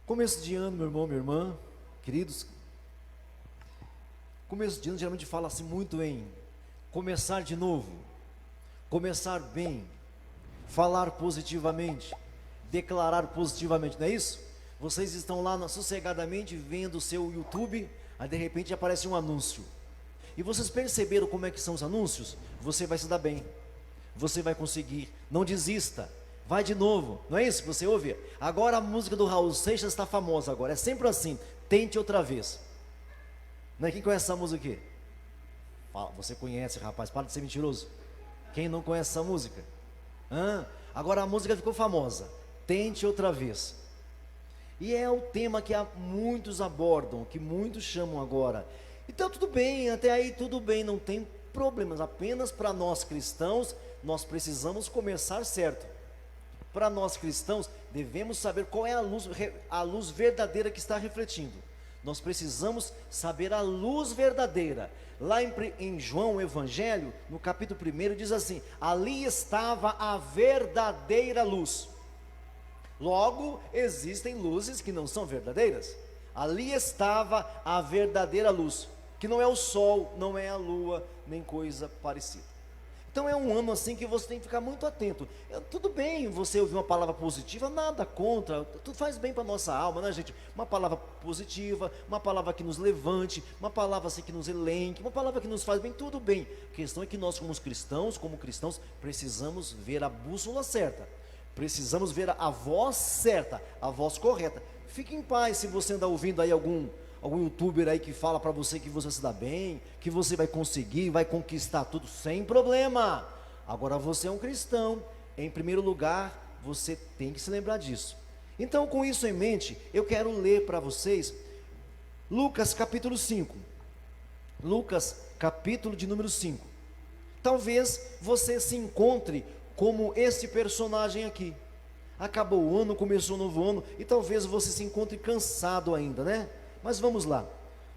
Começo de ano, meu irmão, minha irmã, queridos, começo de ano geralmente fala assim muito em começar de novo, começar bem, falar positivamente, declarar positivamente, não é isso? Vocês estão lá sossegadamente vendo o seu YouTube, aí de repente aparece um anúncio, e vocês perceberam como é que são os anúncios? Você vai se dar bem, você vai conseguir, não desista, vai de novo, não é isso que você ouve? Agora a música do Raul Seixas está famosa agora, é sempre assim, tente outra vez. Não é? Quem conhece essa música aqui? Você conhece, rapaz, para de ser mentiroso. Quem não conhece essa música? Agora a música ficou famosa, tente outra vez. E é o tema que muitos abordam, que muitos chamam agora. Então tudo bem, até aí tudo bem, não tem problemas. Apenas para nós cristãos, nós precisamos começar certo. Para nós cristãos, devemos saber qual é a luz verdadeira que está refletindo. Nós precisamos saber a luz verdadeira. Lá em João, o Evangelho, no capítulo 1, diz assim: ali estava a verdadeira luz. Logo, existem luzes que não são verdadeiras. Ali estava a verdadeira luz, que não é o sol, não é a lua, nem coisa parecida. Então é um ano assim que você tem que ficar muito atento. Tudo bem você ouvir uma palavra positiva, nada contra, tudo faz bem para a nossa alma, né, gente? Uma palavra positiva, uma palavra que nos levante, uma palavra assim que nos elenque, uma palavra que nos faz bem, tudo bem. A questão é que nós como cristãos, precisamos ver a bússola certa, precisamos ver a voz certa, a voz correta. Fique em paz se você anda ouvindo aí algum youtuber aí que fala para você que você se dá bem, que você vai conseguir, vai conquistar tudo sem problema. Agora você é um cristão, em primeiro lugar, você tem que se lembrar disso. Então, com isso em mente, eu quero ler para vocês Lucas capítulo 5. Lucas capítulo de número 5. Talvez você se encontre como esse personagem aqui. Acabou o ano, começou um novo ano, e talvez você se encontre cansado ainda, né? Mas vamos lá,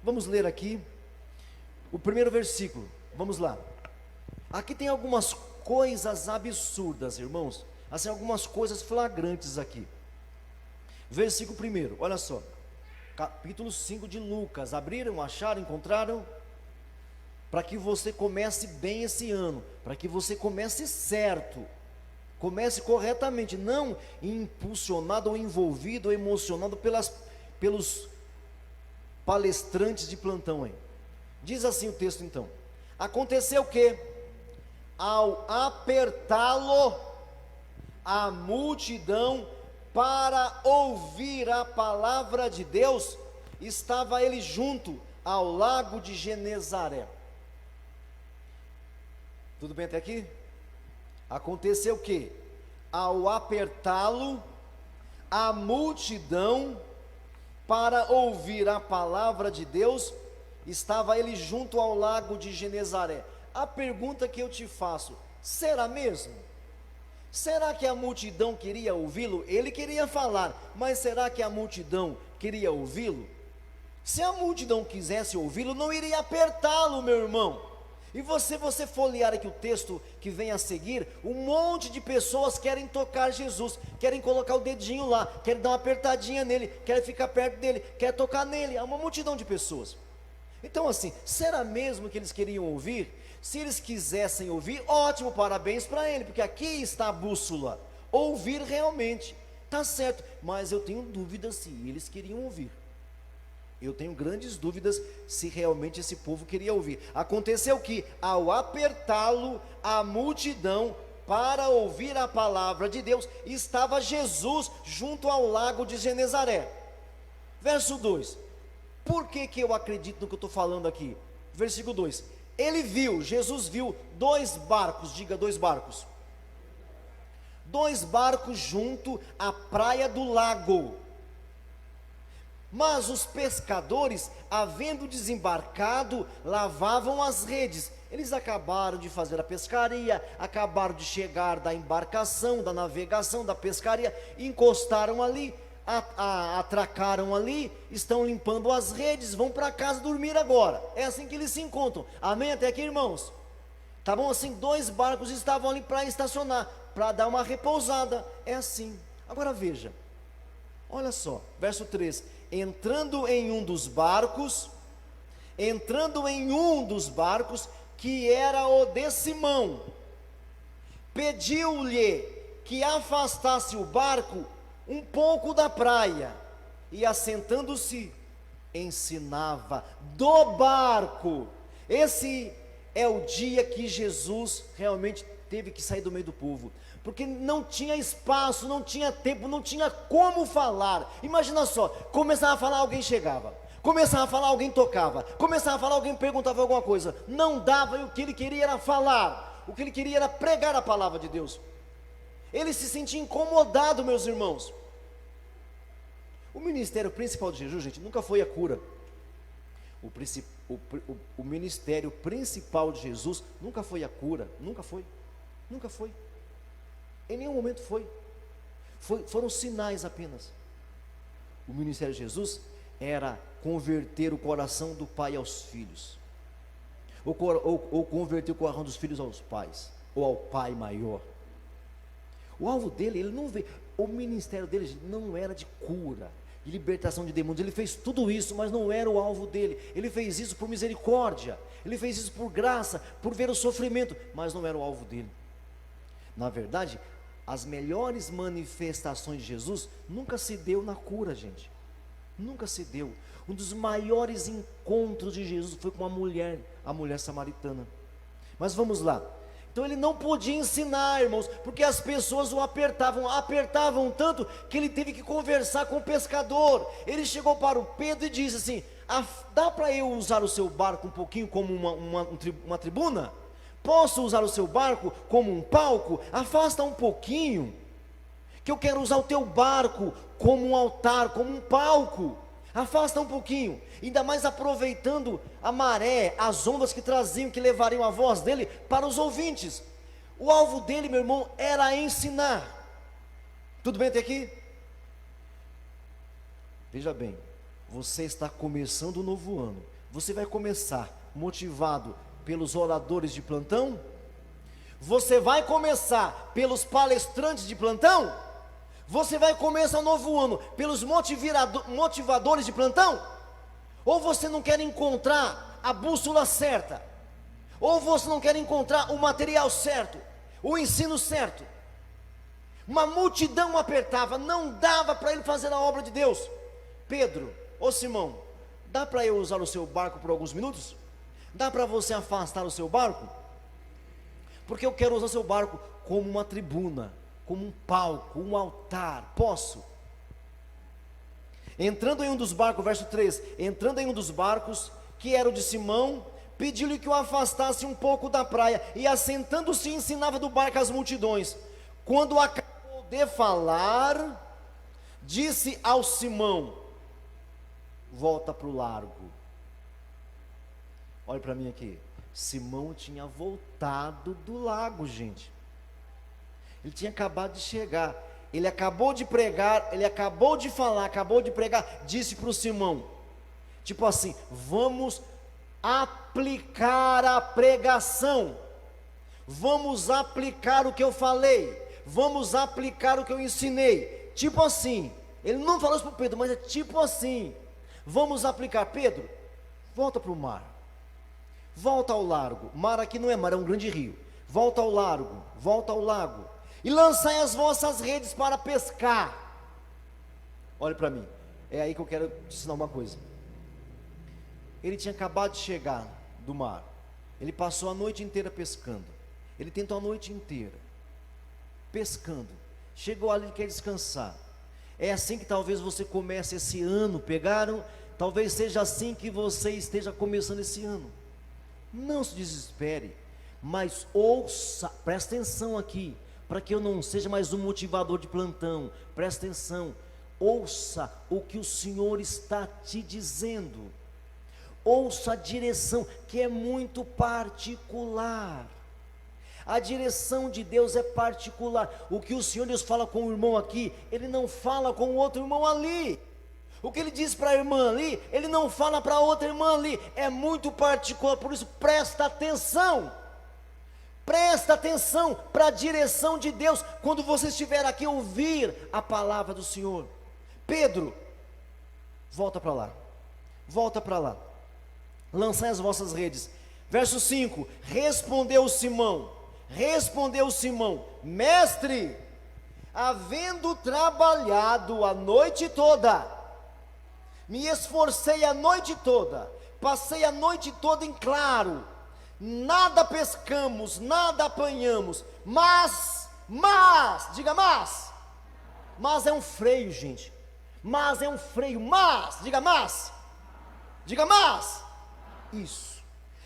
vamos ler aqui o primeiro versículo, vamos lá. Aqui tem algumas coisas absurdas, irmãos, assim, algumas coisas flagrantes aqui. Versículo 1, olha só, capítulo 5 de Lucas. Abriram, acharam, encontraram? Para que você comece bem esse ano, para que você comece certo, comece corretamente, não impulsionado ou envolvido ou emocionado pelos palestrantes de plantão aí. Diz assim o texto então: aconteceu que, ao apertá-lo a multidão para ouvir a palavra de Deus, estava ele junto ao lago de Genezaré. Tudo bem até aqui? Aconteceu que, ao apertá-lo a multidão para ouvir a palavra de Deus, estava ele junto ao lago de Genezaré. A pergunta que eu te faço: será mesmo? Será que a multidão queria ouvi-lo? Ele queria falar, mas será que a multidão queria ouvi-lo? Se a multidão quisesse ouvi-lo, não iria apertá-lo, meu irmão. E você folhear aqui o texto que vem a seguir, um monte de pessoas querem tocar Jesus, querem colocar o dedinho lá, querem dar uma apertadinha nele, querem ficar perto dele, querem tocar nele. Há uma multidão de pessoas. Então assim, será mesmo que eles queriam ouvir? Se eles quisessem ouvir, ótimo, parabéns para ele, porque aqui está a bússola, ouvir realmente, está certo, mas eu tenho dúvidas se eles queriam ouvir. Eu tenho grandes dúvidas se realmente esse povo queria ouvir. Aconteceu que, ao apertá-lo a multidão para ouvir a palavra de Deus, estava Jesus junto ao lago de Genezaré. Verso 2. Por que eu acredito no que eu estou falando aqui? Versículo 2. Jesus viu dois barcos, diga dois barcos. Dois barcos junto à praia do lago. Mas os pescadores, havendo desembarcado, lavavam as redes. Eles acabaram de fazer a pescaria, acabaram de chegar da embarcação, da navegação, da pescaria, encostaram ali, atracaram ali, estão limpando as redes, vão para casa dormir agora. É assim que eles se encontram. Amém até aqui, irmãos? Tá bom? Assim, dois barcos estavam ali para estacionar, para dar uma repousada. É assim. Agora veja. Olha só, verso 3: entrando em um dos barcos, que era o de Simão, pediu-lhe que afastasse o barco um pouco da praia, e assentando-se, ensinava do barco. Esse é o dia que Jesus realmente teve que sair do meio do povo, porque não tinha espaço, não tinha tempo, não tinha como falar. Imagina só, começava a falar, alguém chegava, começava a falar, alguém tocava, começava a falar, alguém perguntava alguma coisa, não dava, e o que ele queria era falar, o que ele queria era pregar a palavra de Deus. Ele se sentia incomodado, meus irmãos. O ministério principal de Jesus, gente, nunca foi a cura. O ministério principal de Jesus nunca foi a cura, nunca foi. Em nenhum momento foram sinais apenas. O ministério de Jesus era converter o coração do pai aos filhos, ou converter o coração dos filhos aos pais, ou ao pai maior. O alvo dele, ele não veio, o ministério dele, gente, não era de cura, de libertação de demônios. Ele fez tudo isso, mas não era o alvo dele. Ele fez isso por misericórdia, ele fez isso por graça, por ver o sofrimento, mas não era o alvo dele. Na verdade, as melhores manifestações de Jesus nunca se deu na cura, gente, nunca se deu. Um dos maiores encontros de Jesus foi com a mulher samaritana. Mas vamos lá. Então ele não podia ensinar, irmãos, porque as pessoas o apertavam tanto que ele teve que conversar com o pescador. Ele chegou para o Pedro e disse assim: dá para eu usar o seu barco um pouquinho como uma tribuna? Posso usar o seu barco como um palco? Afasta um pouquinho, que eu quero usar o teu barco como um altar, como um palco. Afasta um pouquinho, ainda mais aproveitando a maré, as ondas que traziam, que levariam a voz dele para os ouvintes. O alvo dele, meu irmão, era ensinar. Tudo bem até aqui? Veja bem, você está começando um novo ano. Você vai começar motivado pelos oradores de plantão? Você vai começar pelos palestrantes de plantão? Você vai começar um novo ano pelos motivadores de plantão? Ou você não quer encontrar a bússola certa? Ou você não quer encontrar o material certo, o ensino certo? Uma multidão apertava, não dava para ele fazer a obra de Deus. Pedro, ô Simão, dá para eu usar o seu barco por alguns minutos? Dá para você afastar o seu barco? Porque eu quero usar o seu barco como uma tribuna, como um palco, um altar. Posso? Entrando em um dos barcos, verso 3: entrando em um dos barcos, que era o de Simão, pediu-lhe que o afastasse um pouco da praia, e assentando-se ensinava do barco as multidões. Quando acabou de falar, disse ao Simão: volta para o largo. Olha para mim aqui. Simão tinha voltado do lago, gente. Ele tinha acabado de chegar, ele acabou de pregar, ele acabou de falar, acabou de pregar, disse para o Simão, tipo assim: vamos aplicar a pregação, vamos aplicar o que eu falei, vamos aplicar o que eu ensinei. Tipo assim, ele não falou isso para Pedro, mas é tipo assim: vamos aplicar. Pedro, volta para o mar, volta ao largo. Mar aqui não é mar, é um grande rio. Volta ao largo, volta ao lago, e lançai as vossas redes para pescar. Olhe para mim, é aí que eu quero te ensinar uma coisa. Ele tinha acabado de chegar do mar, ele passou a noite inteira pescando, ele tentou a noite inteira pescando, chegou ali, ele quer descansar. É assim que talvez você comece esse ano, talvez seja assim que você esteja começando esse ano. Não se desespere, mas ouça, presta atenção aqui, para que eu não seja mais um motivador de plantão. Presta atenção, ouça o que o Senhor está te dizendo, ouça a direção, que é muito particular. A direção de Deus é particular. O que o Senhor Deus fala com o irmão aqui, Ele não fala com o outro irmão ali. O que Ele diz para a irmã ali, Ele não fala para a outra irmã ali. É muito particular, por isso presta atenção. Presta atenção para a direção de Deus, quando você estiver aqui ouvir a palavra do Senhor. Pedro, volta para lá, volta para lá, lançai as vossas redes. Verso 5, respondeu Simão, mestre, havendo trabalhado a noite toda, me esforcei a noite toda, passei a noite toda em claro, nada pescamos, nada apanhamos, mas, diga mas é um freio, gente, mas é um freio, diga mas, isso,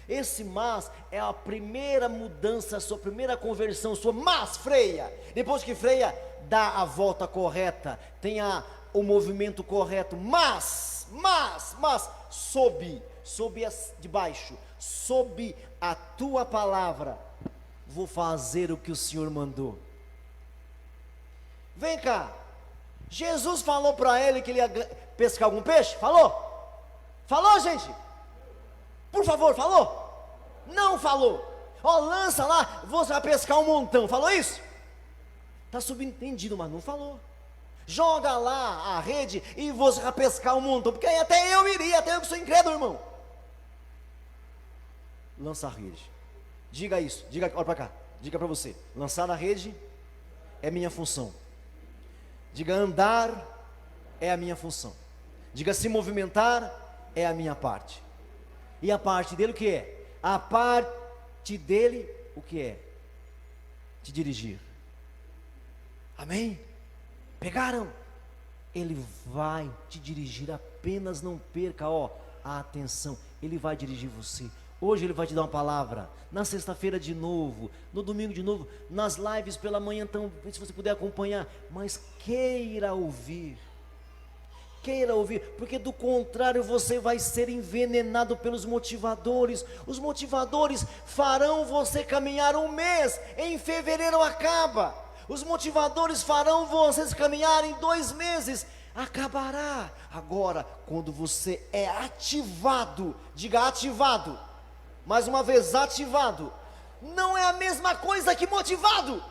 esse mas é a primeira mudança, a sua primeira conversão, sua mas freia, depois que freia, dá a volta correta, tem o movimento correto, mas, sob debaixo, sob a tua palavra, vou fazer o que o Senhor mandou. Vem cá, Jesus falou para ele que ele ia pescar algum peixe? Falou, gente? Por favor, falou? Não falou. Lança lá, você vai pescar um montão, falou isso? Está subentendido, mas não falou. Joga lá a rede e você vai pescar um montão, porque aí até eu iria, até eu que sou incrédulo, irmão. Lança a rede. Diga isso, olha para cá, diga para você, lançar a rede é minha função. Diga andar é a minha função. Diga se movimentar é a minha parte. E a parte dele o que é? A parte dele o que é? Te dirigir. Amém? Pegaram? Ele vai te dirigir, apenas não perca a atenção. Ele vai dirigir você. Hoje ele vai te dar uma palavra, na sexta-feira de novo, no domingo de novo, nas lives pela manhã, então, se você puder acompanhar, mas queira ouvir, porque do contrário você vai ser envenenado pelos motivadores. Os motivadores farão você caminhar um mês, em fevereiro acaba. Os motivadores farão vocês caminhar em 2 meses, acabará. Agora, quando você é ativado, diga ativado, mais uma vez, ativado, não é a mesma coisa que motivado.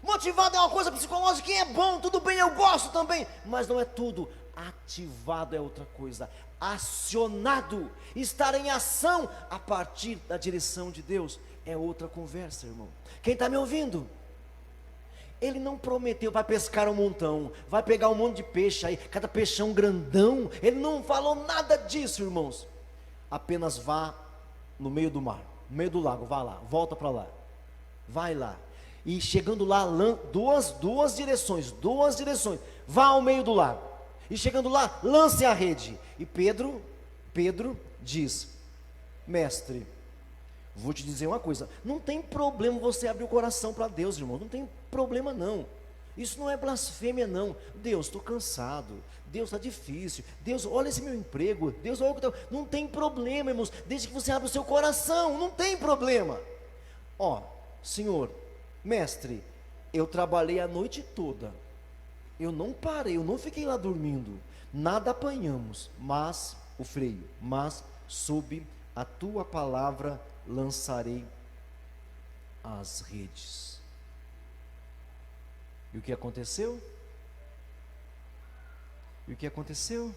Motivado é uma coisa psicológica, que é bom, tudo bem, eu gosto também, mas não é tudo. Ativado é outra coisa, acionado, estar em ação a partir da direção de Deus, é outra conversa, irmão. Quem está me ouvindo? Ele não prometeu, vai pescar um montão, vai pegar um monte de peixe aí, cada peixão grandão, ele não falou nada disso, irmãos. Apenas vá no meio do mar, no meio do lago, vá lá, volta para lá, vai lá, e chegando lá, duas direções, vá ao meio do lago, e chegando lá, lance a rede. E Pedro diz, mestre, vou te dizer uma coisa, não tem problema você abrir o coração para Deus, irmão, não tem problema não, isso não é blasfêmia não. Deus, estou cansado, Deus está difícil, Deus, olha esse meu emprego, Deus, olha o que eu... Não tem problema, irmãos, desde que você abra o seu coração, não tem problema. Senhor, mestre, eu trabalhei a noite toda, eu não parei, eu não fiquei lá dormindo, nada apanhamos, mas sob a tua palavra lançarei as redes. E o que aconteceu?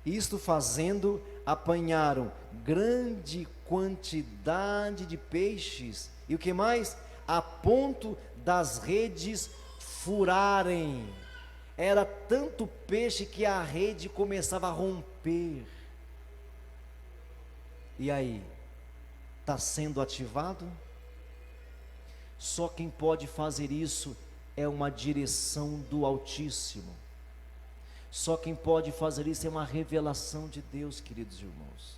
Isto fazendo, apanharam grande quantidade de peixes. E o que mais? A ponto das redes furarem. Era tanto peixe que a rede começava a romper. E aí? Está sendo ativado? Só quem pode fazer isso é uma direção do Altíssimo. Só quem pode fazer isso é uma revelação de Deus, queridos irmãos.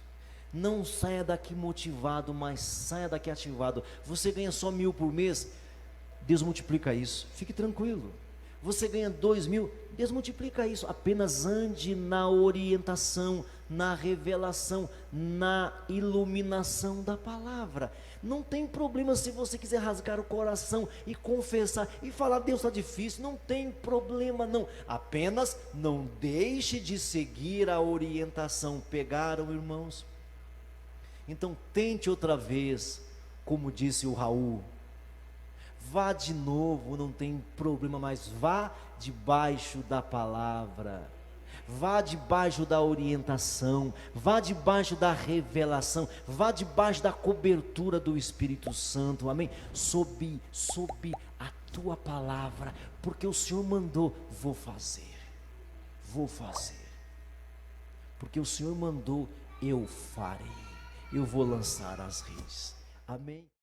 Não saia daqui motivado, mas saia daqui ativado. Você ganha só 1.000 por mês, Deus multiplica isso, fique tranquilo. Você ganha 2.000, Deus multiplica isso. Apenas ande na orientação, na revelação, na iluminação da palavra. Não tem problema se você quiser rasgar o coração e confessar e falar, Deus está difícil, não tem problema não. Apenas não deixe de seguir a orientação. Pegaram, irmãos? Então tente outra vez, como disse o Raul. vá de novo, não tem problema, mas vá debaixo da palavra. Vá debaixo da orientação, vá debaixo da revelação, vá debaixo da cobertura do Espírito Santo, amém? Sob a tua palavra, porque o Senhor mandou, vou fazer, porque o Senhor mandou, eu farei, eu vou lançar as redes, amém?